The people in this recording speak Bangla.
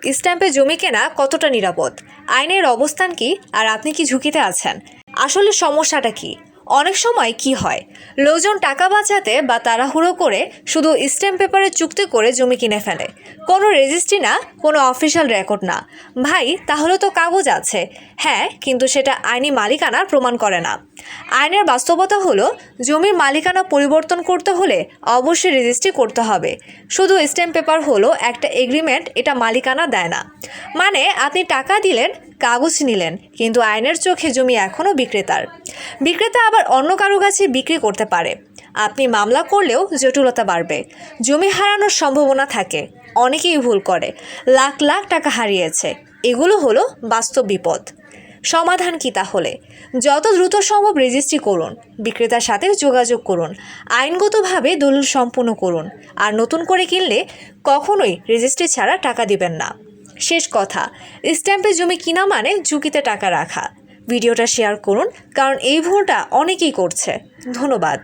স্ট্যাম্পে জমি কেনা কতটা নিরাপদ, আইনের অবস্থান কি, আর আপনি কি ঝুঁকিতে আছেন? আসলে সমস্যাটা কি? অনেক সময় কি হয়, লোকজন টাকা বাঁচাতে বা তাড়াহুড়ো করে শুধু স্ট্যাম্প পেপারে চুক্তি করে জমি কিনে ফেলে। কোনো রেজিস্ট্রি না, কোনো অফিসিয়াল রেকর্ড না। ভাই, তাহলে তো কাগজ আছে, হ্যাঁ, কিন্তু সেটা আইনি মালিকানার প্রমাণ করে না। আইনের বাস্তবতা হলো, জমির মালিকানা পরিবর্তন করতে হলে অবশ্যই রেজিস্ট্রি করতে হবে। শুধু স্ট্যাম্প পেপার হলো একটা এগ্রিমেন্ট, এটা মালিকানা দেয় না। মানে আপনি টাকা দিলেন, কাগজ নিলেন, কিন্তু আইনের চোখে জমি এখনও বিক্রেতার। বিক্রেতা আবার অন্য কারো কাছে বিক্রি করতে পারে। আপনি মামলা করলেও জটিলতা বাড়বে, জমি হারানোর সম্ভাবনা থাকে। অনেকেই ভুল করে, লাখ লাখ টাকা হারিয়েছে। এগুলো হলো বাস্তব বিপদ। সমাধান কি তাহলে? যত দ্রুত সম্ভব রেজিস্ট্রি করুন, বিক্রেতার সাথে যোগাযোগ করুন, আইনগতভাবে দলিল সম্পূর্ণ করুন। আর নতুন করে কিনলে কখনোই রেজিস্ট্রি ছাড়া টাকা দিবেন না। শেষ কথা, স্ট্যাম্পে জমি কিনা মানে ঝুঁকিতে টাকা রাখা। ভিডিওটা শেয়ার করুন, কারণ এই ভুলটা অনেকেই করছে। ধন্যবাদ।